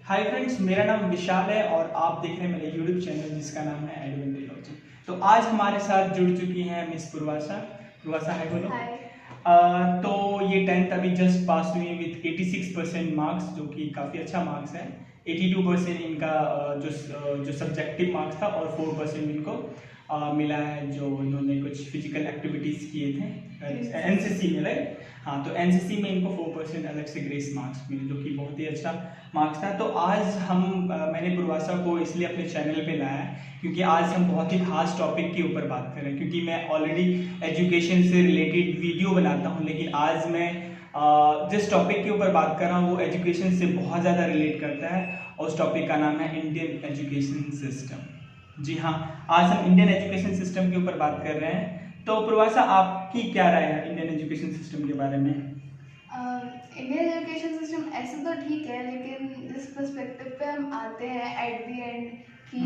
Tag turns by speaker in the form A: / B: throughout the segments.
A: Hi friends, मेरा नाम विशाल है और आप देख रहे हैं मेरे यूट्यूब चैनल जिसका नाम है एडवेंटेलॉजी। तो आज हमारे साथ जुड़ चुकी हैं मिस पूर्वाशा। पूर्वाशा हाय बोलो। तो ये 10th अभी जस्ट पास हुई विथ 86% मार्क्स, जो कि काफ़ी अच्छा मार्क्स है। 82% इनका जो सब्जेक्टिव मार्क्स था और 4% इनको मिला है जो इन्होंने कुछ फिजिकल एक्टिविटीज़ किए थे एनसीसी में, राइट। हाँ, तो एनसीसी में इनको 4% अलग से ग्रेस मार्क्स मिले, जो कि बहुत ही अच्छा मार्क्स था। तो आज मैंने पूर्वाशा को इसलिए अपने चैनल पे लाया है क्योंकि आज हम बहुत ही खास टॉपिक के ऊपर बात कर रहे हैं। क्योंकि मैं ऑलरेडी एजुकेशन से रिलेटेड वीडियो बनाता हूँ, लेकिन आज मैं जिस टॉपिक के ऊपर बात कर रहा हूँ वो एजुकेशन से बहुत ज़्यादा रिलेट करता है, और उस टॉपिक का नाम है इंडियन एजुकेशन सिस्टम। जी हाँ, आज हम इंडियन एजुकेशन सिस्टम के ऊपर बात कर रहे हैं। तो पूर्वाशा, आपकी क्या राय है इंडियन एजुकेशन सिस्टम के बारे में?
B: इंडियन एजुकेशन सिस्टम ऐसे तो ठीक है, लेकिन जिस पर्सपेक्टिव पे हम आते हैं एट द एंड कि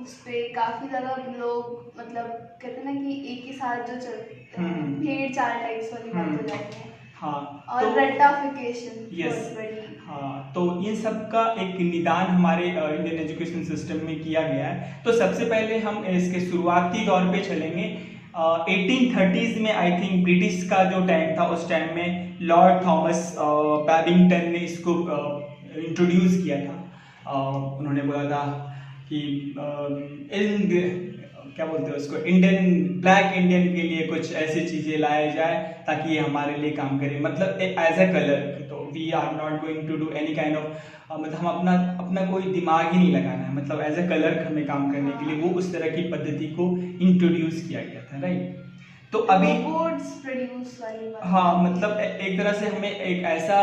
B: उस पर काफ़ी ज़्यादा लोग मतलब कहते हैं ना कि एक ही साथ जो चलते हैं भेड़ चाल टाइप्स वाली बात हो जाती है।
A: हाँ,
B: और
A: तो
B: रट्टाफिकेशन
A: यस,
B: बड़ी।
A: हाँ, तो इन सब का एक निदान हमारे इंडियन एजुकेशन सिस्टम में किया गया है। तो सबसे पहले हम इसके शुरुआती दौर पे चलेंगे। 1830s में आई थिंक ब्रिटिश का जो टाइम था, उस टाइम में लॉर्ड थॉमस बैबिंगटन ने इसको इंट्रोड्यूस किया था। उन्होंने बोला था कि क्या बोलते हैं उसको, ब्लैक इंडियन के लिए कुछ ऐसी चीज़ें लाए जाए ताकि ये हमारे लिए काम करे, मतलब एज अ कलर। तो we are not going to do any kind of, मतलब हम अपना कोई दिमाग ही नहीं लगाना है, मतलब एज अ कलर हमें काम करने के लिए वो उस तरह की पद्धति को इंट्रोड्यूस किया गया था, राइट। तो अभी
B: बोर्ड्स प्रोड्यूस वाली बात।
A: हाँ, मतलब एक तरह से हमें एक ऐसा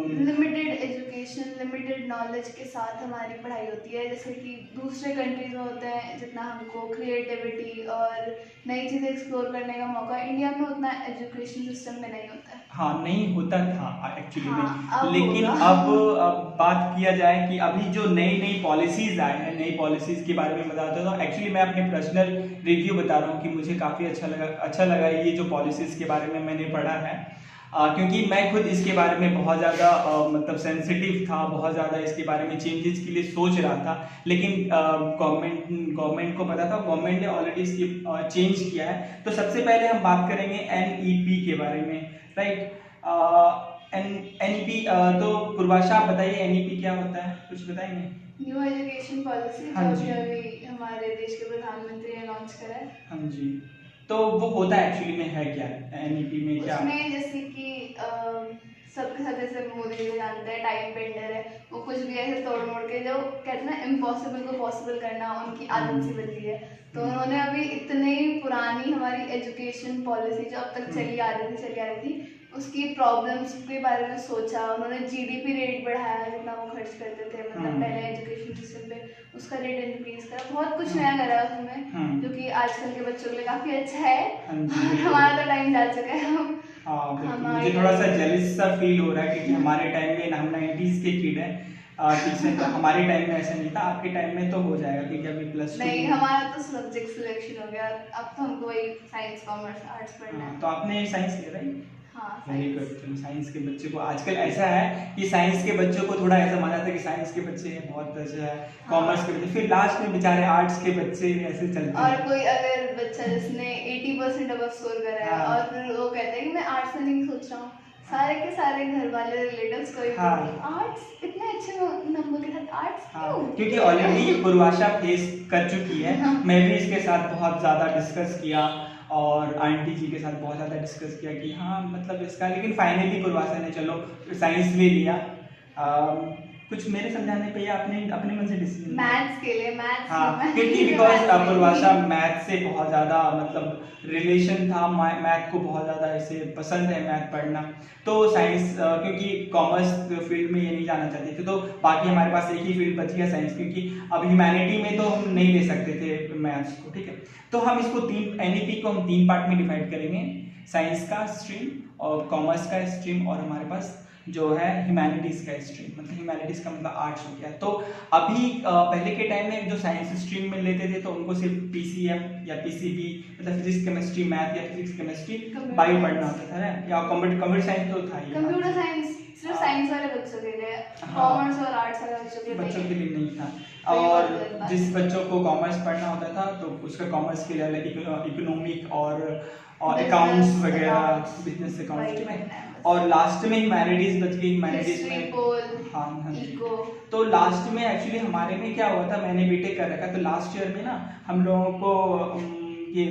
B: लिमिटेड एजुकेशन, लिमिटेड नॉलेज के साथ हमारी पढ़ाई होती है, जैसे कि दूसरे कंट्रीज में होते हैं। जितना हमको क्रिएटिविटी और नई चीज़ें एक्सप्लोर करने का मौका इंडिया में उतना एजुकेशन सिस्टम में नहीं होता है।
A: हाँ, नहीं होता था एक्चुअली में।
B: अब
A: लेकिन अब बात किया जाए कि अभी जो नई पॉलिसीज आए हैं, नई पॉलिसीज के बारे में बताता हूँ। तो एक्चुअली मैं अपने पर्सनल रिव्यू बता रहा हूँ कि मुझे काफ़ी अच्छा लगा ये जो पॉलिसीज के बारे में मैंने पढ़ा है। क्योंकि मैं खुद इसके बारे में बहुत ज़्यादा मतलब सेंसिटिव था, बहुत ज़्यादा इसके बारे में चेंजेस के लिए सोच रहा था। लेकिन गवर्नमेंट को पता था, गवर्नमेंट ने ऑलरेडी इसकी चेंज किया है। तो सबसे पहले हम बात करेंगे एनईपी के बारे में, राइट। एनईपी, तो पूर्वाशा आप बताइए एनईपी क्या होता है, कुछ बताएंगे?
B: न्यू एजुकेशन पॉलिसी
A: हाँ
B: जो
A: जी,
B: अभी हमारे देश के प्रधानमंत्री ने लॉन्च करा है।
A: हाँ जी। तो वो होता है एक्चुअली में है क्या एनईपी में, क्या
B: उसमें जैसे कि सबके साथ जैसे मोदी जी जानते हैं टाइम पेंडर है, वो कुछ भी ऐसे तोड़ मोड़ के जो कहते हैं ना इम्पॉसिबल को पॉसिबल करना उनकी आदत सी बन गई है। तो उन्होंने अभी इतनी पुरानी हमारी एजुकेशन पॉलिसी जो अब तक चली आ रही थी उसकी प्रॉब्लम्स के बारे में सोचा। उन्होंने जीडीपी रेट बढ़ाया, जितना वो खर्च करते थे मतलब पहले एजुकेशन सिस्टम पे, उसका रेट इंक्रीज करा। बहुत कुछ नया करा उसमें, जो कि आजकल के बच्चों के लिए काफी अच्छा है। हमारा तो टाइम जा चुका है।
A: मुझे थोड़ा सा जेलस सा फील हो रहा है क्योंकि हमारे टाइम में हम 90s के किड हैं, ठीक है। तो हमारे टाइम में ऐसा नहीं था, आपके टाइम में तो हो जाएगा क्योंकि अभी +2
B: नहीं, हमारा तो सब्जेक्ट सिलेक्शन हो गया। अब तो हमको वही साइंस कॉमर्स आर्ट्स पढ़ना है।
A: तो आपने साइंस लिया, राइट?
B: हाँ,
A: वेरी गुड। चलो, साइंस के बच्चे को आजकल ऐसा है कि साइंस के बच्चों को थोड़ा ऐसा माना था कि साइंस के बच्चे हैं बहुत अच्छा है, कॉमर्स के बच्चे, फिर लास्ट में बेचारे आर्ट्स के बच्चे ऐसे चलते हैं।
B: और कोई अगर बच्चा जिसने 80% अबव स्कोर करा है और फिर वो कहता है कि मैं आर्ट्स में नहीं सोच रहा हूँ, सारे के सारे घर वाले रिलेटिव्स कोई आर्ट्स इतने अच्छे नंबर के साथ आर्ट्स क्यों?
A: क्योंकि ऑलरेडी पूर्वाशा फेस कर चुकी है। मैं भी इसके साथ बहुत ज़्यादा डिस्कस किया और आंटी जी के साथ बहुत ज़्यादा डिस्कस किया कि हाँ मतलब इसका, लेकिन फाइनली पूर्वाशा ने चलो साइंस ले लिया। कुछ मेरे समझाने पे या आपने अपने मन से डिसीजन?
B: मैथ्स के लिए, मैथ्स।
A: हाँ, क्योंकि बिकॉज पूर्वाशा मैथ से बहुत ज़्यादा मतलब रिलेशन था, मैथ को बहुत ज़्यादा ऐसे पसंद है मैथ पढ़ना। तो साइंस, क्योंकि कॉमर्स फील्ड में ये नहीं जाना चाहते थे, तो बाकी हमारे पास एक ही फील्ड बच गया साइंस, क्योंकि अब ह्यूमैनिटी में तो हम नहीं ले सकते थे मैथ्स को, ठीक है। तो हम इसको एनईपी को हम 3 पार्ट में डिवाइड करेंगे, साइंस का स्ट्रीम और कॉमर्स का स्ट्रीम और हमारे पास जो है ह्यूमैनिटीज़ का स्ट्रीम, मतलब ह्यूमैनिटीज़ का मतलब आर्ट्स हो गया। तो अभी पहले के टाइम में जो साइंस स्ट्रीम में लेते थे तो उनको सिर्फ पीसीएम या पीसीबी मतलब फिजिक्स केमिस्ट्री मैथ या फिजिक्स केमिस्ट्री बायो पढ़ना होता था ना, या कंप्यूटर साइंस तो था ही।
B: कंप्यूटर साइंस सिर्फ साइंस वाले बच्चों के लिए, कॉमर्स और आर्ट्स वाले बच्चों के लिए
A: नहीं था। और जिस बच्चों को कॉमर्स पढ़ना होता था तो उसका कॉमर्स के लिए इकोनॉमिक और अकाउंट्स वगैरह, बिजनेस अकाउंट्स, और लास्ट में ह्यूमैनिटीज बच गई। ह्यूमैनिटीज में हाँ जी। तो लास्ट में एक्चुअली हमारे में क्या हुआ था, मैंने बीटेक कर रखा तो लास्ट ईयर में ना हम लोगों को ये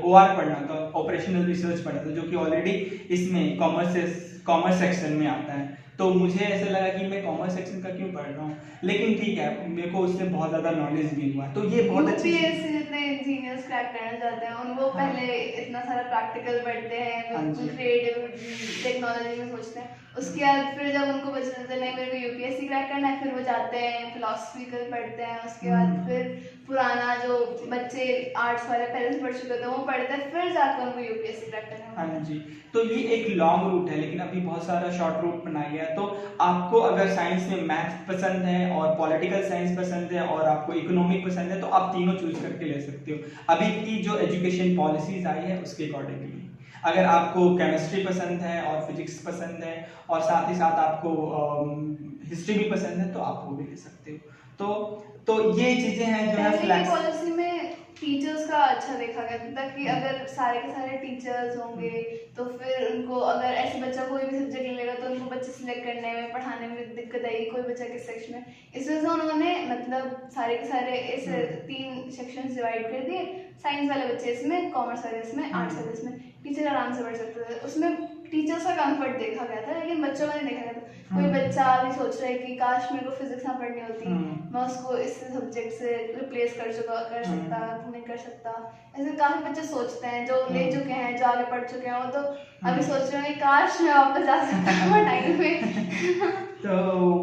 A: ओआर पढ़ना था, ऑपरेशनल रिसर्च पढ़ना था, जो कि ऑलरेडी इसमें कॉमर्स सेक्शन में आता है। तो मुझे ऐसा लगा कि मैं कॉमर्स सेक्शन का क्यों पढ़ रहा हूँ, लेकिन ठीक है मेरे को उससे बहुत ज़्यादा नॉलेज भी हुआ। तो ये बहुत अच्छी
B: यूपीएससी जितने इंजीनियर्स क्रैक करना चाहते हैं उनको पहले इतना सारा प्रैक्टिकल पढ़ते हैं, बिल्कुल क्रिएटिव टेक्नोलॉजी में सोचते हैं, उसके बाद फिर जब उनको पता चलता है नहीं मेरे को यूपीएससी क्रैक करना है, फिर वो जाते हैं फिलोसफिकल पढ़ते हैं, उसके बाद फिर पुराना जो बच्चे आर्ट्स वाले पहले से पढ़ चुके थे वो पढ़ते हैं, फिर जाकर उनको यूपीएससी क्रैक करना है।
A: हाँ जी। तो ये एक लॉन्ग रूट है, लेकिन अभी बहुत सारा शॉर्ट रूट बनाया गया है। तो आपको अगर साइंस में मैथ पसंद है और पॉलिटिकल साइंस पसंद है और आपको इकोनॉमिक पसंद है तो आप तीनों चूज करके ले सकते हो अभी की जो एजुकेशन पॉलिसीज आई है उसके अकॉर्डिंगली। अगर आपको केमिस्ट्री पसंद है और फिजिक्स पसंद है और साथ ही साथ आपको हिस्ट्री भी पसंद है तो आप वो भी ले सकते हो। तो ये चीजें हैं जो है फ्लैक्स
B: पॉलिसी में टीचर्स का अच्छा देखा गया था कि अगर सारे के सारे टीचर्स होंगे तो फिर उनको अगर ऐसे बच्चा कोई भी सब्जेक्ट लेगा तो उनको बच्चे सिलेक्ट करने में पढ़ाने में दिक्कत आएगी, कोई बच्चा किस सेक्शन में, इस वजह से उन्होंने मतलब सारे के सारे इस 3 सेक्शंस डिवाइड कर दिए। साइंस वाले बच्चे इसमें, कॉमर्स वाले इसमें, आर्ट्स वाले इसमें, टीचर आराम से पढ़ सकते थे। उसमें टीचर्स का कंफर्ट देखा गया था, लेकिन बच्चों का नहीं देखा गया था। कोई बच्चा भी सोच रहा है कि काश मेरे को फिजिक्स ना पढ़नी होती, मैं उसको इस सब्जेक्ट से रिप्लेस कर सकता नहीं कर सकता। ऐसे काफी बच्चे सोचते हैं जो ले चुके हैं, जो आगे पढ़ चुके हैं, वो तो अभी सोच रहे हैं काश मैं वापस जा सकता टाइम में।
A: तो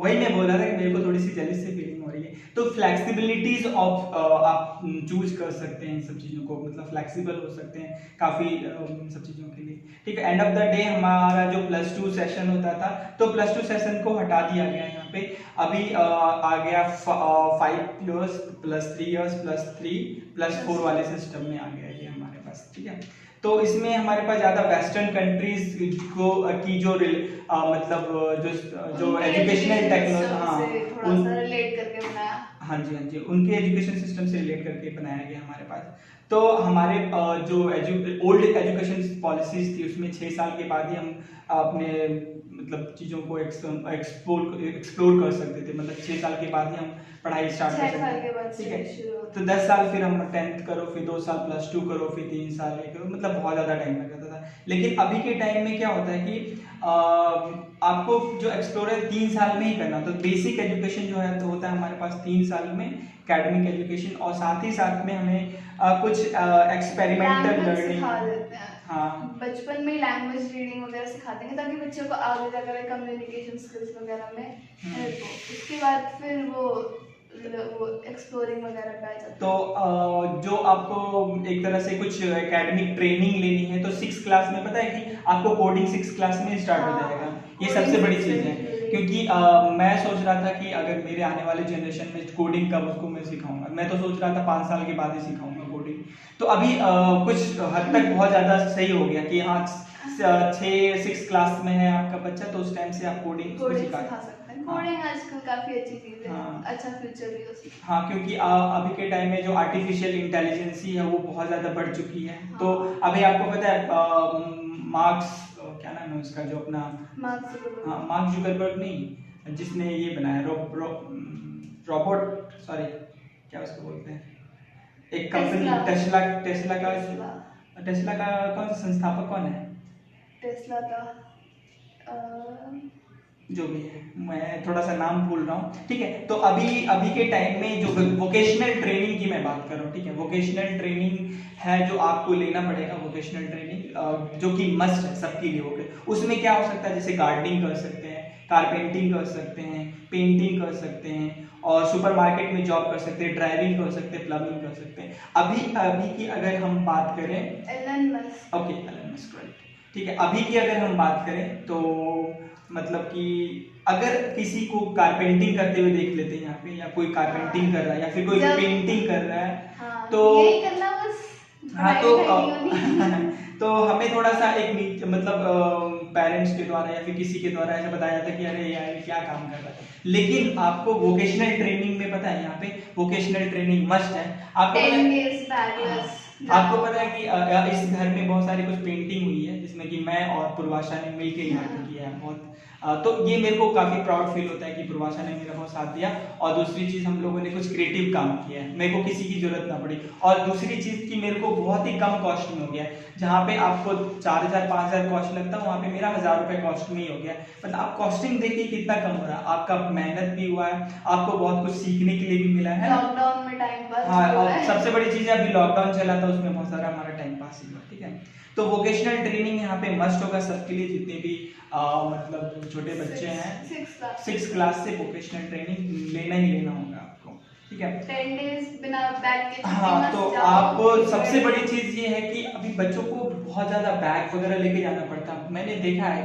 A: वही मैं बोल रहा था कि मेरे को थोड़ी सी जेलस सी फीलिंग हो रही है। तो फ्लेक्सिबिलिटीज ऑफ आप चूज कर सकते हैं इन सब चीज़ों को, मतलब फ्लेक्सिबल हो सकते हैं काफ़ी इन सब चीज़ों के लिए। ठीक है, एंड ऑफ द डे हमारा जो +2 सेशन होता था तो +2 सेशन को हटा दिया गया यहाँ पे। अभी आ गया 5 years +3 years +3 +4 वाले सिस्टम में आ गया ये हमारे पास। ठीक है, तो इसमें हमारे पास ज़्यादा वेस्टर्न कंट्रीज को की जो मतलब जो एजुकेशनल टेक्नोलॉजी
B: रिलेट करके बनाया।
A: हाँ जी, उनके एजुकेशन सिस्टम से रिलेट करके बनाया गया हमारे पास। तो हमारे जो ओल्ड एजुकेशन पॉलिसीज थी उसमें 6 साल के बाद ही हम अपने मतलब चीज़ों को एक्सप्लोर कर सकते थे, मतलब 6 साल के बाद ही हम पढ़ाई स्टार्ट कर सकते थे। ठीक है, तो 10 साल फिर हम 10th करो, फिर 2 साल +2 करो, फिर 3 साल करो, मतलब बहुत ज़्यादा टाइम लग जाता था। लेकिन अभी के टाइम में क्या होता है कि आपको जो एक्सप्लोर है 3 साल में ही करना। तो बेसिक एजुकेशन जो है तो होता है हमारे पास 3 साल में एकेडमिक एजुकेशन, और साथ ही साथ में हमें कुछ एक्सपेरिमेंटल लर्निंग, हाँ
B: बचपन में लैंग्वेज रीडिंग वगैरह सिखाते हैं ताकि बच्चों को आगे जाकर कम्युनिकेशन स्किल्स वगैरह में हेल्प हो। उसके बाद फिर वो एक्सप्लोरिंग वगैरह पे आ जाता है।
A: तो जो आपको एक तरह से कुछ एकेडमिक ट्रेनिंग लेनी है तो 6 क्लास में, पता है कि आपको कोडिंग 6 क्लास में स्टार्ट हो जाएगा। ये सबसे बड़ी चीज़ है, क्योंकि मैं सोच रहा था कि अगर मेरे आने वाले जनरेशन में कोडिंग कब उसको मैं सिखाऊंगा। मैं तो सोच रहा था 5 साल के बाद ही सिखाऊंगा कोडिंग। तो अभी कुछ हद तक बहुत ज़्यादा सही हो गया कि हाँ 6 क्लास में है आपका बच्चा तो उस टाइम से आप कोडिंग सिखा सकते हैं।
B: कोडिंग आजकल काफी अच्छी चीज है, अच्छा फ्यूचर भी हो सकता है।
A: हाँ, क्योंकि अभी के टाइम में जो आर्टिफिशियल इंटेलिजेंसी है वो बहुत ज़्यादा बढ़ चुकी है। तो अभी आपको पता है मार्क्स क्या नाम है उसका, जो अपना मार्क जुकरबर्ग नहीं, जिसने ये बनाया रोबोट, सॉरी क्या उसको बोलते हैं, एक कंपनी टेस्ला का कौन सा संस्थापक कौन है?
B: टेस्ला का
A: जो भी है, मैं थोड़ा सा नाम भूल रहा हूँ। ठीक है, तो अभी के टाइम में जो वोकेशनल ट्रेनिंग की मैं बात कर रहा हूँ, ठीक है, वोकेशनल ट्रेनिंग है जो आपको लेना पड़ेगा। वोकेशनल ट्रेनिंग जो कि मस्ट है सबके लिए होगा। उसमें क्या हो सकता है, जैसे गार्डनिंग कर सकते हैं, कारपेंटिंग कर सकते हैं, पेंटिंग कर सकते हैं, और सुपरमार्केट में जॉब कर सकते हैं, ड्राइविंग कर सकते हैं, प्लम्बिंग कर सकते हैं। अभी की अगर हम बात करें,
B: Elon Musk,
A: okay Elon Musk, right, ठीक है, अभी की अगर हम बात करें तो मतलब कि अगर किसी को कारपेंटिंग करते हुए देख लेते हैं यहाँ पे, या कोई कारपेंटिंग कर रहा है या फिर कोई पेंटिंग कर रहा है,
B: हाँ,
A: तो
B: यही करना बस।
A: हाँ तो हमें थोड़ा सा एक मतलब पेरेंट्स के द्वारा या फिर किसी के द्वारा ऐसा बताया जाता है कि अरे यार क्या काम कर रहा है, लेकिन आपको वोकेशनल ट्रेनिंग में पता है यहाँ पे वोकेशनल ट्रेनिंग मस्ट है। आपको पता है कि इस घर में बहुत सारी कुछ पेंटिंग हुई है जिसमें कि मैं और पूर्वाशा ने मिलके यहाँ पे किया है बहुत। तो ये मेरे को काफी प्राउड फील होता है कि पूर्वाशा ने मेरा बहुत साथ दिया। और दूसरी चीज हम लोगों ने कुछ क्रिएटिव काम किया है, मेरे को किसी की जरूरत ना पड़ी। और दूसरी चीज की मेरे को बहुत ही कम कॉस्ट में हो गया, जहाँ पे आपको 4000 5000 कॉस्ट लगता है वहाँ पे मेरा 1000 रुपए कॉस्ट में ही हो गया। मतलब आप कॉस्टिंग देखिए कितना कम हो रहा है, आपका मेहनत भी हुआ है, आपको बहुत कुछ सीखने के लिए भी मिला है।
B: लॉकडाउन में टाइम पास।
A: हाँ, और सबसे बड़ी चीज है अभी लॉकडाउन चला था उसमें बहुत सारा हमारा टाइम पास हुआ। ठीक है, तो वोकेशनल ट्रेनिंग यहाँ पे मस्ट होगा सबके लिए, जितने भी मतलब छोटे बच्चे हैं 6 क्लास से वोकेशनल ट्रेनिंग लेना ही लेना होगा आपको। ठीक है,
B: 10 डेज बिना बैग के।
A: हाँ, तो आप सबसे बड़ी चीज ये है कि अभी बच्चों को बहुत ज्यादा बैग वगैरह लेके जाना पड़ता है। मैंने देखा है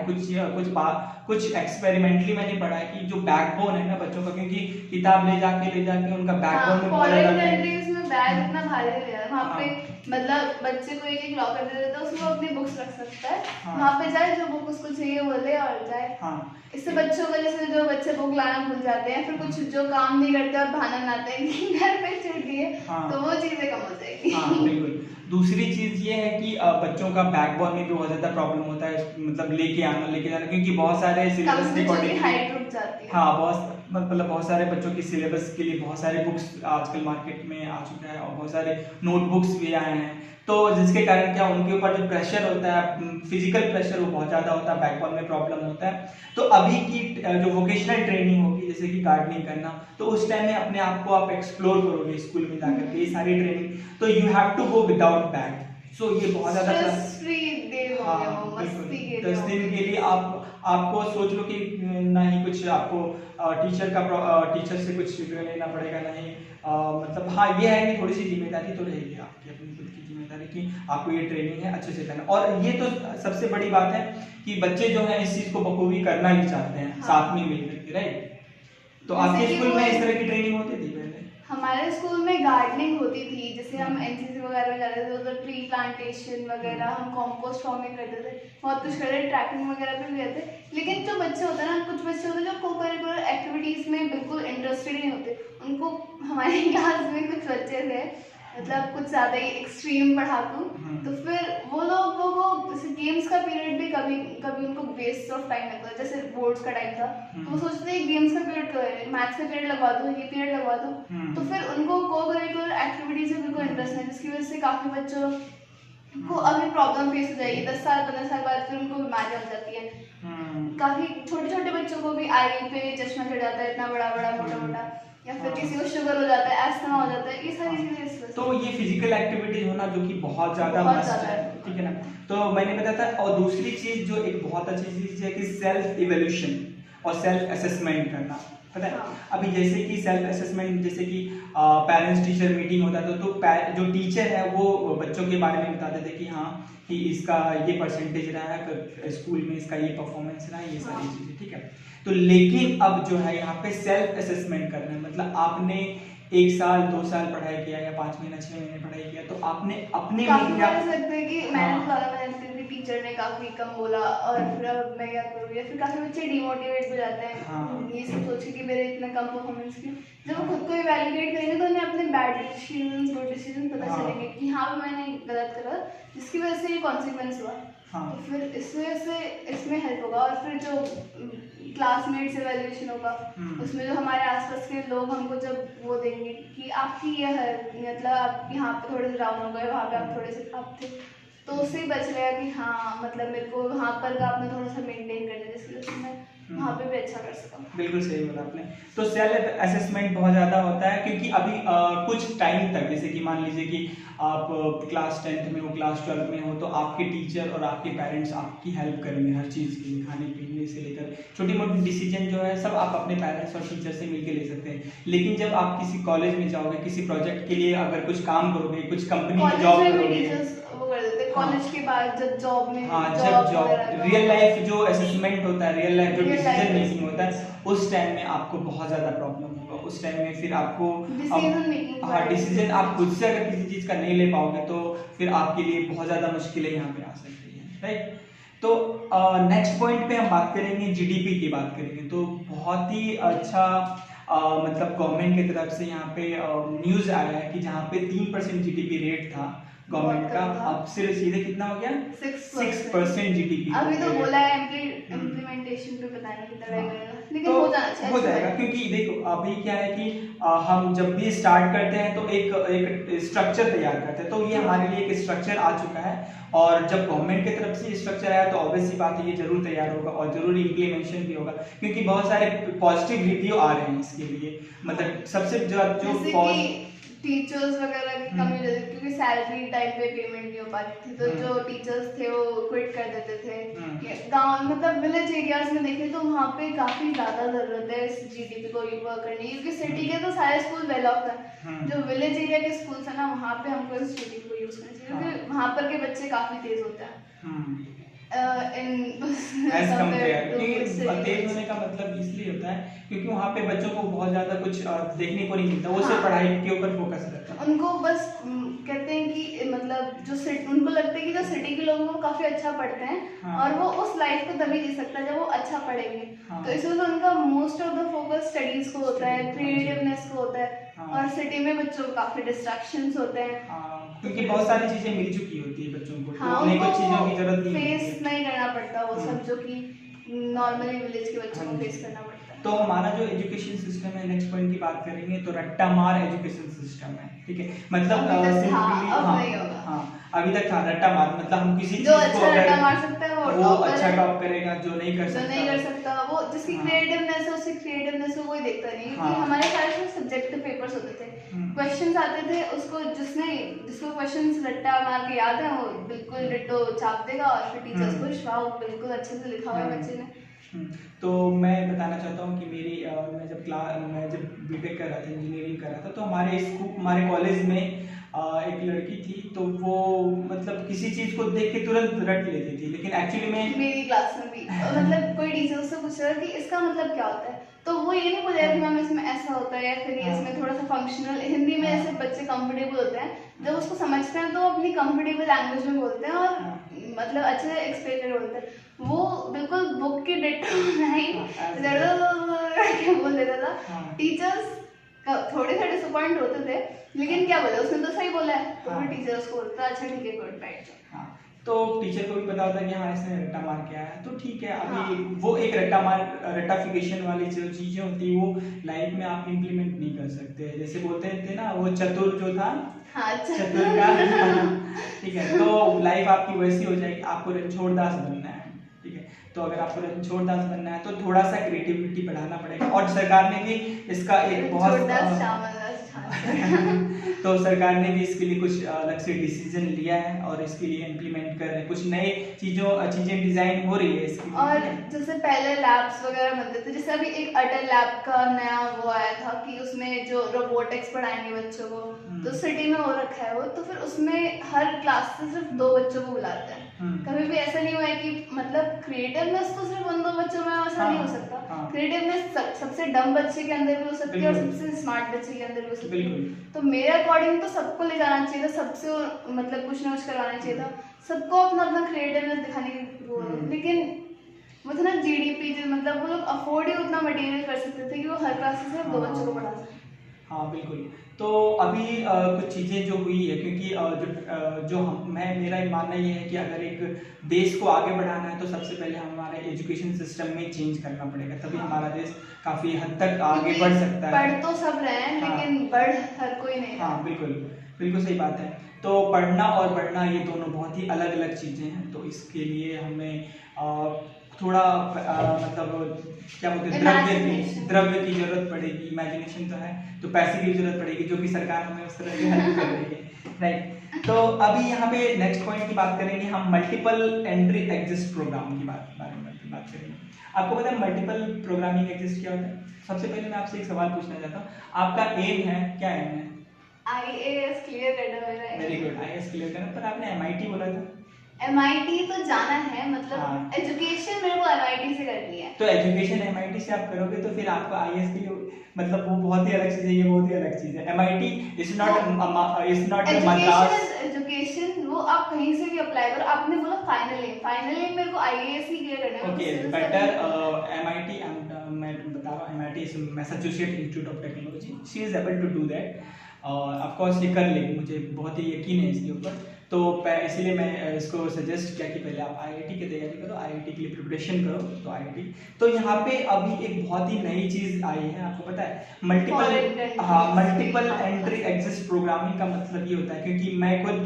A: कुछ एक्सपेरिमेंटली मैंने पढ़ा है कि जो बैकबोन है ना बच्चों का, क्योंकि किताब ले जाके उनका बैकबोन में बहुत ज्यादा
B: बैग इतना भारी ले जाए वहाँ पे, मतलब बच्चे को एक लॉकर दे देता है, उसमें वो अपनी बुक्स रख सकता है। वहाँ पे जाए जो बुक उसको चाहिए वो ले और जाए। इससे बच्चों का, जैसे जो बच्चे बुक लाना भूल जाते हैं, फिर कुछ जो काम नहीं करते और बहाना बनाते हैं कि घर पे छूट गई है, तो वो चीजें कम हो जाएगी।
A: बिल्कुल। दूसरी चीज ये है कि बच्चों का बैकबोन में भी बहुत ज्यादा प्रॉब्लम होता है, मतलब लेके जाना, क्योंकि बहुत सारे सिलेबस के अकॉर्डिंग
B: हाइट रुक जाती है।
A: हाँ, बहुत सारे बच्चों की सिलेबस के लिए बहुत सारे बुक्स आजकल मार्केट में आ चुका है और बहुत सारे नोटबुक्स भी आए हैं। तो जिसके कारण क्या उनके ऊपर जो प्रेशर होता है, फिजिकल प्रेशर, वो बहुत ज्यादा होता है, बैकबोन में प्रॉब्लम होता है। तो अभी की जो वोकेशनल ट्रेनिंग होगी जैसे कि गार्डनिंग करना, तो उस टाइम में अपने आप को आप एक्सप्लोर करोगे स्कूल में जाकर के, ये सारी ट्रेनिंग, तो you have to go without bag. So ये बहुत ज्यादा
B: 10
A: दिन के लिए आपको सोच लो कि ना ही कुछ आपको टीचर से कुछ लेना पड़ेगा, नहीं मतलब हाँ ये है कि थोड़ी सी जिम्मेदारी तो रहेगी आपकी, अपनी खुद की जिम्मेदारी कि आपको ये ट्रेनिंग है अच्छे से करना। और ये तो सबसे बड़ी बात है कि बच्चे जो है इस चीज को बखूबी करना ही चाहते हैं, साथ में मिलकर के, राइट। तो आपके स्कूल में इस तरह की ट्रेनिंग होती थी पहले?
B: हमारे स्कूल में गार्डनिंग होती थी, जैसे हम एनसीसी वगैरह में जाते थे, उधर ट्री प्लांटेशन वगैरह, हम कंपोस्ट फार्मिंग करते थे, बहुत कुछ करते थे, ट्रैकिंग वगैरह पे भी गए थे। लेकिन जो बच्चे होते हैं ना, कुछ बच्चे होते हैं जो को करिकुलर एक्टिविटीज में बिल्कुल इंटरेस्टेड नहीं होते। उनको हमारे क्लास में कुछ बच्चे थे, मतलब कुछ ज्यादा ही एक्सट्रीम पढ़ाकू, तो फिर वो लोगों को जैसे गेम्स का पीरियड भी कभी कभी उनको वेस्ट ऑफ टाइम लगता है, जैसे बोर्ड्स का टाइम था तो वो सोचते हैं गेम्स का पीरियड क्यों है, मैथ्स का पीरियड लगवा दो, ये पीरियड लगवा दो। तो फिर उनको को करिकुलर एक्टिविटीज में बिल्कुल इंटरेस्ट नहीं, जिसकी वजह से काफी बच्चों को अभी प्रॉब्लम फेस हो जाएगी। 10 साल 15 साल बाद फिर उनको बीमारियां हो जाती है। काफी छोटे छोटे बच्चों को भी आई पे चश्मा चढ़ जाता है, इतना बड़ा बड़ा मोटा मोटा, या फिर किसी को शुगर हो जाता है, एस्थमा हो जाता है, ये सारी चीजें इस वजह से।
A: तो ये फिजिकल एक्टिविटीज होना जो कि बहुत ज्यादा मस्ट है, ठीक है ना। तो मैंने बताया था। और दूसरी चीज जो एक बहुत अच्छी चीज है कि सेल्फ इवैल्यूएशन और सेल्फ असेसमेंट करना, पता है। अभी जैसे कि सेल्फ असेसमेंट, जैसे कि पेरेंट्स टीचर मीटिंग होता था, तो जो टीचर है वो बच्चों के बारे में बताते थे कि हाँ कि इसका ये परसेंटेज रहा है स्कूल में, इसका ये परफॉर्मेंस रहा है, ये सारी चीजें, ठीक है। तो लेकिन अब जो है यहाँ पे सेल्फ असेसमेंट करना है, मतलब आपने 1 साल 2 साल पढ़ाई किया या 5 महीने 6 महीने पढ़ाई किया, तो आपने अपने
B: में क्या कर सकते हैं कि मैंने टीचर ने काफी कम बोला और फिर अब मैं क्या करूँ, या फिर काफी बच्चे डिमोटिवेट हो जाते हैं ये सब सोच के कि मेरे इतना कम परफॉर्मेंस की। जब वो खुद को इवैल्यूएट करेंगे तो उन्हें अपने बैड डिसीजन गुड डिसीजन पता चलेंगे कि हाँ मैंने गलत करा, जिसकी वजह से ये कॉन्सिक्वेंस हुआ। तो फिर इस वजह से इसमें हेल्प होगा। और फिर जो क्लासमेट्स इवैल्यूएशन होगा उसमें जो हमारे आसपास के लोग हमको जब वो देंगे कि आपकी ये है, मतलब आप यहाँ पे थोड़े से डाउन हो गए, वहाँ पे आप थोड़े से अप थे, तो उससे ही बच गया कि हाँ मतलब मेरे को वहाँ पर का आपने थोड़ा सा मेंटेन कर दिया, जिसकी वजह से मैं वहाँ पे भी अच्छा कर सका।
A: बिल्कुल सही बोला आपने। तो सेल्फ असेसमेंट बहुत ज़्यादा होता है, क्योंकि अभी कुछ टाइम तक, जैसे कि मान लीजिए कि आप क्लास 10th में हो, क्लास 12 में हो, तो आपके टीचर और आपके पेरेंट्स आपकी हेल्प करेंगे हर चीज़ के लिए, खाने पीने से लेकर छोटी मोटी डिसीजन जो है सब आप अपने पेरेंट्स और टीचर से मिलकर ले सकते हैं। लेकिन जब आप किसी कॉलेज में जाओगे, किसी प्रोजेक्ट के लिए अगर कुछ काम करोगे, कुछ कंपनी में जॉब करोगे,
B: वो कर देते हैं कॉलेज के बाद, जब जॉब में
A: हाँ, जब जॉब रियल लाइफ जो असेसमेंट होता है, रियल लाइफ जो डिसीजन मेकिंग होता है, उस टाइम में आपको बहुत ज़्यादा प्रॉब्लम होगा। उस टाइम में फिर आपको हाँ, डिसीजन आप खुद से अगर किसी चीज़ का नहीं ले पाओगे तो फिर आपके लिए बहुत ज़्यादा मुश्किलें यहाँ पे आ सकती हैं, राइट। तो नेक्स्ट पॉइंट पे हम बात करेंगे, जीडीपी की बात करेंगे। तो बहुत ही अच्छा मतलब गवर्नमेंट की तरफ से यहाँ पे न्यूज़ आया है कि जहाँ पे 3% जीडीपी रेट था गवर्नमेंट का, अब सिर्फ सीधे कितना हो गया, 6% जीडीपी।
B: अभी तो बोला है इम्प्लीमेंटेशन पे पता नहीं कितना रहेगा, लेकिन तो हो जाना चाहिए,
A: हो जाएगा। क्योंकि देखो अभी क्या है कि हम जब भी स्टार्ट करते हैं तो एक स्ट्रक्चर तैयार करते हैं, तो ये हमारे लिए एक स्ट्रक्चर आ चुका है। और जब गवर्नमेंट की तरफ से स्ट्रक्चर आया तो ऑब्वियस सी बात है ये जरूर तैयार होगा और जरूर इम्प्लीमेंटेशन भी होगा, क्योंकि बहुत सारे पॉजिटिव रिव्यू आ रहे हैं इसके लिए। मतलब सबसे जो
B: टीचर्स वगैरह की कमी हो जाती, क्योंकि सैलरी टाइम पे पेमेंट नहीं हो पाती थी, तो जो टीचर्स थे वो क्विट कर देते थे। गांव मतलब विलेज एरियाज में देखें तो वहाँ पे काफी ज्यादा जरूरत है इस जीडीपी को वर्क करने की, क्योंकि सिटी के तो सारे स्कूल वेल ऑफ है, जो विलेज एरिया के स्कूल है ना वहाँ पे हमको इस जीडीपी को यूज करना चाहिए, क्योंकि वहाँ पर के बच्चे काफी तेज होते हैं
A: एज कम्पेयर। तेज होने का मतलब इसलिए होता है क्योंकि वहाँ पे बच्चों को बहुत ज्यादा कुछ देखने को नहीं मिलता, वो सिर्फ पढ़ाई के ऊपर फोकस रहता है।
B: उनको बस कहते हैं कि मतलब जो उनको लगता है कि जो सिटी के लोग वो काफी अच्छा पढ़ते हैं, और वो उस लाइफ को तभी जी सकता है जब वो अच्छा पढ़ेंगे। तो इसलिए उनका most of the focus studies को होता है, क्रिएटिवनेस को होता है, और सिटी में बच्चों को काफी डिस्ट्रैक्शंस होते हैं,
A: क्योंकि बहुत सारी चीजें मिल चुकी होती है बच्चों को,
B: हाँ,
A: तो उन्हें कुछ चीजों की जरूरत नहीं
B: फेस नहीं करना पड़ता वो सब जो कि नॉर्मली विलेज के बच्चों को फेस करना पड़ता है।
A: तो हमारा जो एजुकेशन सिस्टम है, नेक्स्ट पॉइंट की बात करेंगे तो रट्टा मार एजुकेशन सिस्टम है, ठीक है। मतलब अभी तक था रट्टा मार, मतलब हम किसी चीज को
B: अच्छा रट्टा मार सकता है
A: वो अच्छा टॉप करेगा, जो नहीं कर सकता
B: वो जिसकी क्रिएटिवनेस है उसकी क्रिएटिवनेस को कोई देखता नहीं। क्योंकि हमारे सारे सब्जेक्टिव पेपर्स होते थे, क्वेश्चंस आते थे, उसको जिसको क्वेश्चंस रट्टा मार के याद है वो बिल्कुल डिट्टो छाप देगा, और फिर टीचर्स खुश, वाओ बिल्कुल अच्छे से लिखा हुआ है बच्चे ने।
A: तो मैं बताना चाहता हूँ कि मैं जब बीटेक कर रहा था, इंजीनियरिंग कर रहा था, तो हमारे कॉलेज में एक लड़की थी, तो वो मतलब किसी चीज को देख के तुरंत रट लेती थी, लेकिन एक्चुअली में
B: मेरी क्लास में भी मतलब कोई टीचर उससे पूछ रहा है कि इसका मतलब क्या होता है, तो वो ये नहीं बोलेगा कि मैम इसमें ऐसा होता है, या फिर इसमें थोड़ा सा फंक्शनल हिंदी में ऐसे बच्चे कंफर्टेबल होते हैं, जब उसको समझते हैं तो अपनी कंफर्टेबल लैंग्वेज में बोलते हैं और मतलब अच्छे से एक्सप्लेन कर बोलते हैं। वो बिल्कुल बुक की डिट्टो नहीं क्या बोल देता था। टीचर्स थोड़े से डिसअपॉइंट होते थे, लेकिन क्या बोला उसने तो सही बोला है, तो फिर टीचर उसको बोलता अच्छा ठीक है गुड बैठ जाओ।
A: तो टीचर को भी पता होता है कि हाँ इसने रट्टा मार के आया, तो ठीक है। अभी वो एक रट्टाफिकेशन वाली जो चीजें होती है वो लाइफ में आप इम्प्लीमेंट नहीं कर सकते। जैसे बोलते थे ना वो चतुर जो था, चतुर का ठीक है, तो लाइफ आपकी वैसी हो जाएगी। आपको रणछोड़ दास बनना है, ठीक है, तो अगर आपको रणछोड़ दास बनना है तो थोड़ा सा क्रिएटिविटी बढ़ाना पड़ेगा, और सरकार ने भी इसका एक बहुत तो सरकार ने भी इसके लिए कुछ अलग से डिसीजन लिया है और इसके लिए इम्प्लीमेंट कर रहे हैं, कुछ नए चीजें डिजाइन हो रही है इसकी।
B: और जैसे पहले लैब्स वगैरह बनते थे, जैसे अभी एक अटल लैब का नया वो आया था कि उसमें जो रोबोटिक्स पढ़ाएंगे बच्चों को, तो सिटी में हो रखा है वो, तो फिर उसमें हर क्लास से सिर्फ 2 बच्चों को बुलाते हैं। कभी भी ऐसा नहीं हुआ है कि मतलब क्रिएटिवनेस तो सिर्फ उन 2 बच्चों में ऐसा नहीं हो सकता। क्रिएटिवनेस सबसे डम बच्चे के अंदर भी हो सकती है और सबसे स्मार्ट बच्चे के अंदर भी हो सकती है। तो मेरे अकॉर्डिंग तो सबको ले जाना चाहिए था, सबसे मतलब कुछ ना कुछ करवाना चाहिए था, सबको अपना अपना क्रिएटिवनेस दिखाने की। लेकिन वो था ना जीडीपी, जो मतलब वो लोग अफोर्ड ही उतना मटेरियल कर सकते थे कि वो हर क्लास से सिर्फ 2 बच्चों को पढ़ा सके।
A: हाँ बिल्कुल। तो अभी कुछ चीज़ें जो हुई है, क्योंकि मेरा मानना ये है कि अगर एक देश को आगे बढ़ाना है तो सबसे पहले हमारे एजुकेशन सिस्टम में चेंज करना पड़ेगा, तभी हमारा देश काफ़ी हद तक आगे बढ़ सकता है।
B: पढ़ तो सब रहे हैं, लेकिन बढ़ हर कोई नहीं।
A: हाँ बिल्कुल सही बात है। तो पढ़ना और बढ़ना ये दोनों बहुत ही अलग अलग चीज़ें हैं, तो इसके लिए हमें थोड़ा मतलब क्या बोलते हैं द्रव्य की जरूरत पड़ेगी। इमेजिनेशन तो है, तो पैसे की जरूरत पड़ेगी, जो कि सरकार हमें उस तरह की हेल्प कर रही है, राइट। तो अभी यहाँ पे नेक्स्ट पॉइंट की बात करेंगे हम, मल्टीपल एंट्री एग्जिस्ट प्रोग्राम की बारे में बात करेंगे। आपको पता है मल्टीपल प्रोग्रामिंग एग्जिस्ट क्या होता है? सबसे पहले मैं आपसे एक सवाल पूछना चाहता हूँ, आपका एम है, क्या एम है?
B: IAS क्लियर करना मेरा।
A: वेरी गुड, IAS क्लियर करना। पर आपने MIT बोला था।
B: MIT तो जाना है, मतलब
A: हाँ।
B: एजुकेशन मेरे को MIT से करनी है।
A: तो एजुकेशन MIT से आप करोगे तो फिर आपको IAS के लिए मतलब वो बहुत ही अलग चीज है, ये बहुत ही अलग चीज है। MIT is not Madras.
B: Education वो आप कहीं से भी अप्लाई करो। आपने बोला फाइनल एम मेरे को IAS ही क्लियर करना है।
A: ओके बेटर MIT, मैं बता रहा हूँ MIT is Massachusetts Institute of Technology, she is able to do that. Of course ये कर लेगी, मुझे बहुत ही यकीन है इसके ऊपर। तो इसीलिए मैं इसको सजेस्ट किया कि पहले आप IIT की तैयारी करो, IIT के लिए प्रिपरेशन करो। तो IIT तो यहाँ पे अभी एक बहुत ही नई चीज़ आई है, आपको पता है, मल्टीपल एंट्री एग्जिट प्रोग्रामिंग का मतलब ये होता है, क्योंकि मैं खुद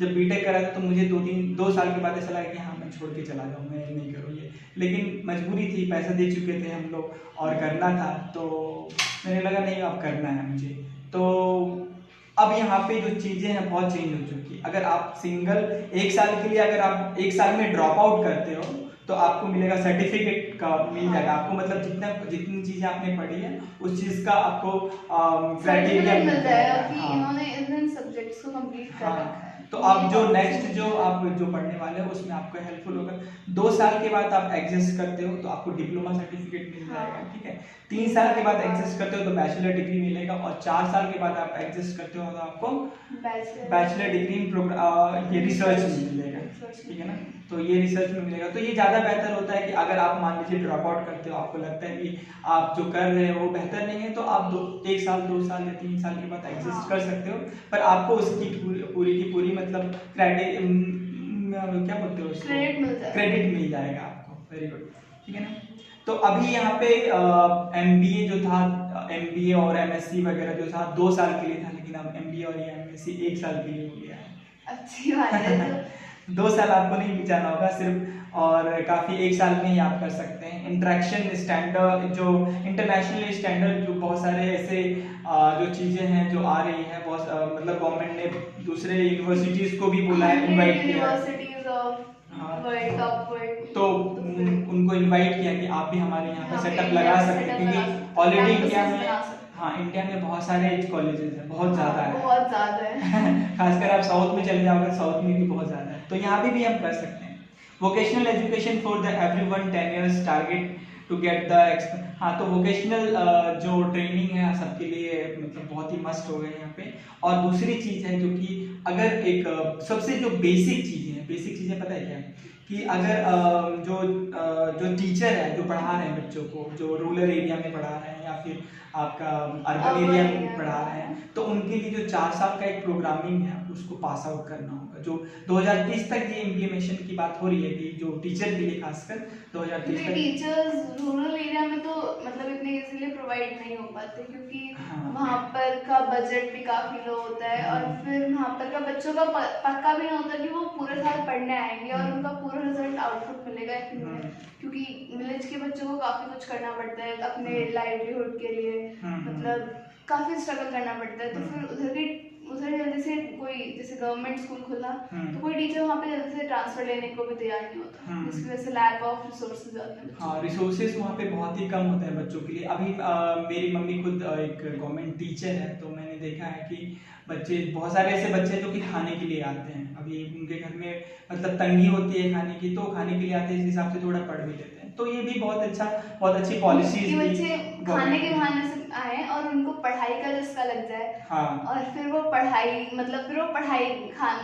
A: जब बीटेक करा था तो मुझे 2 साल के बाद ऐसा लगा कि हाँ मैं छोड़ के चला जाऊँ, मैं नहीं करूँ ये, लेकिन मजबूरी थी, पैसा दे चुके थे हम लोग और करना था, तो मैंने लगा नहीं अब करना है मुझे। तो अब यहाँ पे जो चीज़ें हैं बहुत चेंज हो चुकी है। अगर आप सिंगल 1 साल के लिए अगर आप 1 साल में ड्रॉप आउट करते हो तो आपको मिलेगा सर्टिफिकेट का, मिल जाएगा आपको, मतलब जितनी चीज़ें आपने पढ़ी है उस चीज़ का आपको क्राइटेरिया
B: मिल जाएगा कि इन्होंने इन सब्जेक्ट्स को कंप्लीट कर रखा है।
A: तो आप जो नेक्स्ट आप जो पढ़ने वाले हो उसमें आपको हेल्पफुल होगा। 2 साल के बाद आप एग्जिस्ट करते हो तो आपको डिप्लोमा सर्टिफिकेट मिल जाएगा, ठीक है। 3 साल के बाद एग्जिस्ट करते हो तो बैचलर डिग्री मिलेगा, और 4 साल के बाद आप एग्जिस्ट करते हो तो आपको बैचलर डिग्री इन ये रिसर्च में मिलेगा, ठीक है ना। तो ये रिसर्च में मिलेगा, तो ये ज़्यादा बेहतर होता है कि अगर आप मान लीजिए ड्रॉप आउट करते हो, आपको लगता है कि आप जो कर रहे हो वो बेहतर नहीं है, तो आप 1 साल 2 साल या 3 साल के बाद एग्जिस्ट कर सकते हो, पर आपको उसकी पूरी की पूरी मतलब क्या बोलते हो, क्रेडिट मिल जाएगा आपको। वेरी गुड, ठीक है ना। तो अभी यहाँ पे MBA जो था, MBA और MSc वगैरह जो था 2 साल के लिए था, लेकिन अब MBA और ये MSc 1 साल के लिए हो गया है।
B: अच्छी बात है।
A: 2 साल आपको नहीं बिताना होगा सिर्फ, और काफ़ी 1 साल में ही आप कर सकते हैं। इंटरेक्शन स्टैंडर्ड जो इंटरनेशनल स्टैंडर्ड जो बहुत सारे ऐसे जो चीज़ें हैं जो आ रही हैं, बहुत मतलब गवर्नमेंट ने दूसरे यूनिवर्सिटीज़ को भी बोला है, इनवाइट किया, तो उनको इनवाइट किया कि आप भी हमारे यहाँ पे सेटअप लगा सकते हैं, क्योंकि ऑलरेडी इंडिया में, हाँ इंडिया में बहुत सारे कॉलेजेस हैं, बहुत ज़्यादा है, खासकर आप साउथ में चले जाओगे, साउथ में भी बहुत ज़्यादा है, तो यहाँ भी हम कर सकते हैं। Vocational education for the everyone 10 years target to get the हाँ, तो वोकेशनल जो ट्रेनिंग है सबके लिए मतलब बहुत ही मस्ट हो गए यहाँ पे। और दूसरी चीज़ है जो कि अगर एक सबसे जो बेसिक चीज़ें पता है क्या है, कि अगर जो टीचर है जो पढ़ा रहे हैं बच्चों को, जो रूरल एरिया में पढ़ा रहे हैं या फिर आपका अर्बन एरिया में पढ़ा रहे हैं, तो उनके लिए जो 4 साल का एक प्रोग्रामिंग है उसको पास आउट करना होगा। जो 2030 तक ये इम्प्लीमेशन की बात हो रही है कि जो टीचर के लिए खासकर 2030 तक
B: टीचर्स रूरल एरिया में तो मतलब इतने इजीली प्रोवाइड नहीं हो पाते, क्योंकि वहाँ पर का बजट भी काफी लो होता है, और फिर वहाँ पर का बच्चों का पक्का भी नहीं होता कि वो पूरे साल पढ़ने आएंगे और उनका पूरा रिजल्ट आउटपुट मिलेगा या फिर नहीं, क्योंकि विलेज के बच्चों को काफी कुछ करना पड़ता है अपने लाइवलीहुड के लिए, मतलब काफी स्ट्रगल करना पड़ता है। तो फिर उधर जल्दी से कोई जैसे गवर्नमेंट स्कूल खुला तो कोई टीचर वहाँ पे जल्दी से ट्रांसफर लेने को भी तैयार नहीं होता, जिसकी वजह से लैक ऑफ रिसोर्सेज होते हैं।
A: हाँ, रिसोर्सेज वहाँ पे बहुत ही कम होते हैं बच्चों के लिए। अभी मेरी मम्मी खुद एक गवर्नमेंट टीचर है, तो मैंने देखा है कि बच्चे, बहुत सारे ऐसे बच्चे जो कि खाने के लिए आते हैं, अभी उनके घर में मतलब तंगी होती है खाने की, तो खाने के लिए आते हैं, इस हिसाब से थोड़ा पढ़ भी लेते हैं, तो ये भी बहुत अच्छी पॉलिसीज
B: बच्चे खाने के बहाने से आए और उनको पढ़ाई का चस्का लग जाए।
A: हाँ।
B: और फिर वो पढ़ाई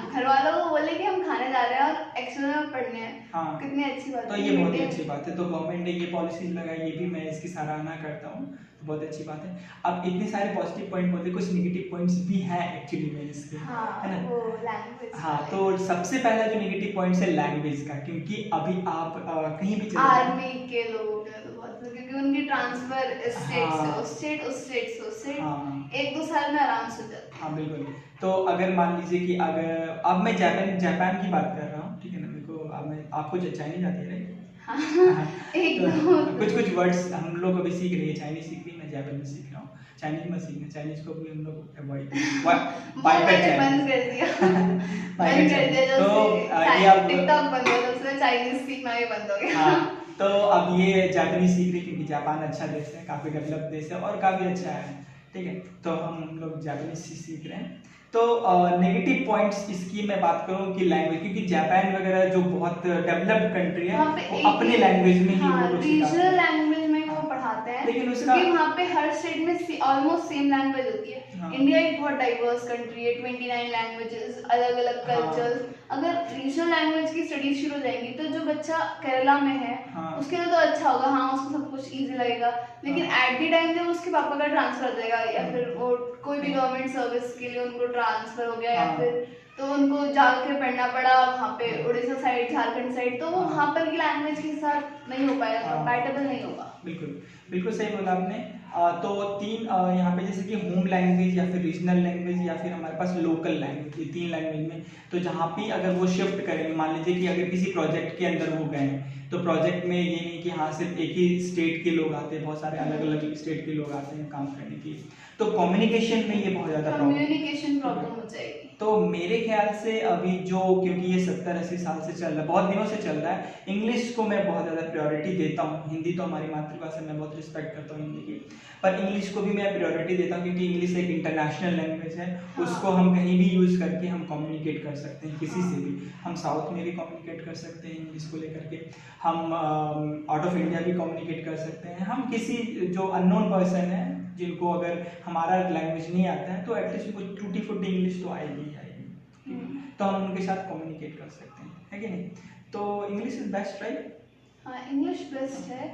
B: घर वालों को बोले कि हम खाने जा रहे हैं और एक्चुअली में पढ़ने हैं।
A: हाँ,
B: कितनी अच्छी बात है।
A: तो ये बहुत ही अच्छी बात है, तो गवर्नमेंट ने ये पॉलिसीज लगाई, ये भी मैं इसकी सराहना करता हूँ, तो बहुत अच्छी बात है। अब इतने सारे पॉजिटिव पॉइंट बोलते, कुछ नेगेटिव पॉइंट्स भी हैं एक्चुअली में इसके, है ना।
B: वो लैंग्वेज,
A: हाँ, तो सबसे पहला जो नेगेटिव पॉइंट है लैंग्वेज का, क्योंकि अभी आप कहीं भी
B: आर्मी के लोगों का तो बहुत, क्योंकि उनकी ट्रांसफर स्टेट 1-2 साल में आराम से हो जाती है।
A: हाँ बिल्कुल। तो अगर मान लीजिए कि अगर अब मैं जापान की बात कर रहा हूँ, ठीक है ना, मेरे को अब मैं आपको चाइनीज आती है राइट? तो कुछ वर्ड्स हम लोग अभी सीख रहे हैं, चाइनीज सीख रही है, मैं जापानीज सीख रहा हूँ। चाइनीज मत सीखना, चाइनीज को भी हम लोग अवॉइड
B: बंद कर दिया
A: तो ये आप
B: टिकटॉक बंद हो तो चाइनीज सीखना ही बंद हो गया।
A: हाँ, तो अब ये जापानीज सीख रही, क्योंकि जापान अच्छा देश है, काफी डेवलप देश है और काफी अच्छा है, ठीक है। तो हम लोग जापानीज सीख रहे हैं। तो नेगेटिव पॉइंट्स इसकी मैं बात करूं कि लैंग्वेज, क्योंकि जापान वगैरह जो बहुत डेवलप्ड कंट्री है वो अपनी लैंग्वेज में ही वो लोग
B: रीजनल लैंग्वेज में वो पढ़ाते हैं,
A: लेकिन उसका
B: क्योंकि वहाँ पे हर स्टेट में ऑलमोस्ट सेम लैंग्वेज होती है।
A: हाँ।
B: इंडिया एक बहुत डाइवर्स कंट्री है, 29 लैंग्वेजेस, अलग अलग कल्चर्स। अगर रीजनल लैंग्वेज की स्टडीज शुरू हो जाएंगी तो जो बच्चा केरला में है उसके लिए तो अच्छा होगा, हाँ उसको सब कुछ इजी लगेगा। लेकिन एट द टाइम जब उसके पापा का ट्रांसफर हो जाएगा या फिर वो कोई भी गवर्नमेंट सर्विस के लिए उनको ट्रांसफर हो गया या फिर तो उनको जाके पढ़ना पड़ा वहाँ पे उड़ीसा साइड, झारखंड साइड, तो वो वहाँ पर की लैंग्वेज के साथ नहीं हो पाएगा, कंपैटिबल नहीं होगा।
A: बिल्कुल बिल्कुल सही बोला आपने। तो तीन यहाँ पे जैसे कि होम लैंग्वेज या फिर रीजनल लैंग्वेज या फिर हमारे पास लोकल लैंग्वेज, ये तीन लैंग्वेज में तो जहाँ पे अगर वो शिफ्ट करेंगे, मान लीजिए कि अगर किसी प्रोजेक्ट के अंदर वो गए हैं तो प्रोजेक्ट में ये नहीं कि हाँ सिर्फ एक ही स्टेट के लोग आते हैं, बहुत सारे अलग अलग स्टेट के लोग आते हैं काम करने के, तो कम्युनिकेशन में ये बहुत ज़्यादा
B: कम्युनिकेशन प्रॉब्लम हो जाएगी।
A: तो मेरे ख्याल से अभी जो, क्योंकि ये 70-80 साल से चल रहा है, बहुत दिनों से चल रहा है, इंग्लिश को मैं बहुत ज़्यादा प्रायोरिटी देता हूँ। हिंदी तो हमारी मातृभाषा, मैं बहुत रिस्पेक्ट करता हूँ हिंदी की, पर इंग्लिश को भी मैं प्रायोरिटी देता हूँ क्योंकि इंग्लिश एक इंटरनेशनल लैंग्वेज है। उसको हम कहीं भी यूज़ करके हम कम्युनिकेट कर सकते हैं किसी से भी। हम साउथ में भी कम्युनिकेट कर सकते हैं इंग्लिश को लेकर के, हम आउट ऑफ इंडिया भी कम्युनिकेट कर सकते हैं, हम किसी जो अननोन पर्सन है जिनको अगर हमारा लैंग्वेज नहीं आता है तो एटलीस्ट कुछ टूटी फूटी इंग्लिश तो आएगी ही आएगी, तो हम उनके साथ कम्युनिकेट कर सकते हैं, है कि नहीं? तो इंग्लिश इज बेस्ट, राइट?
B: हाँ, इंग्लिश बेस्ट है।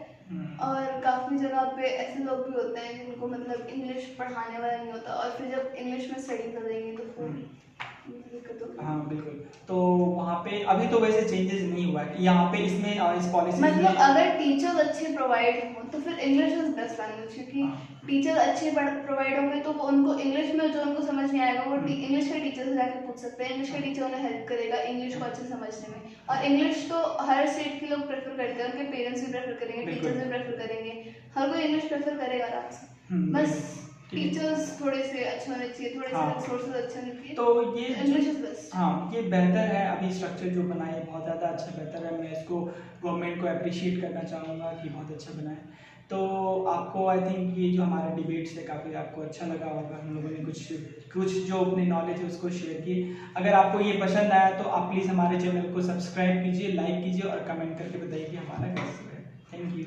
B: और काफ़ी जगह पे ऐसे लोग भी होते हैं जिनको मतलब इंग्लिश पढ़ाने वाला नहीं होता और फिर जब इंग्लिश में स्टडी कर देंगे तो फिर दिक्कत होगी।
A: हाँ बिल्कुल। तो वहाँ पे अभी तो वैसे चेंजेस नहीं हुआ है यहाँ पे, इसमें इस पॉलिसी
B: मतलब अगर टीचर्स अच्छे प्रोवाइड हों तो फिर इंग्लिश इज बेस्ट लैंग्वेज, क्योंकि टीचर अच्छे प्रोवाइड होंगे तो वो उनको इंग्लिश में जो उनको समझ नहीं आएगा वो इंग्लिश के टीचर से जाकर पूछ सकते हैं, इंग्लिश के टीचर उन्हें हेल्प करेगा इंग्लिश को अच्छे समझने में। और इंग्लिश तो हर स्टेट के लोग प्रेफर करते हैं, उनके पेरेंट्स भी प्रेफर करेंगे, टीचर्स भी प्रेफर करेंगे, हर कोई इंग्लिश प्रेफर करेगा आराम से। बस टीचर्स थोड़े से अच्छे होने चाहिए, थोड़े से रिसोर्सेज अच्छे होने चाहिए,
A: तो ये
B: इंग्लिश इज बेस्ट।
A: हाँ, ये बेहतर है। अभी स्ट्रक्चर जो बना है बहुत ज़्यादा अच्छा बेहतर है, मैं इसको गवर्नमेंट को अप्रिशिएट करना चाहूँगा कि बहुत अच्छा बना है। तो आपको आई थिंक ये जो हमारा डिबेट्स है काफ़ी आपको अच्छा लगा होगा, हम लोगों ने कुछ जो अपनी नॉलेज है उसको शेयर की। अगर आपको ये पसंद आया तो आप प्लीज़ हमारे चैनल को सब्सक्राइब कीजिए, लाइक कीजिए और कमेंट करके बताइए कि हमारा कैसे है। Thank you.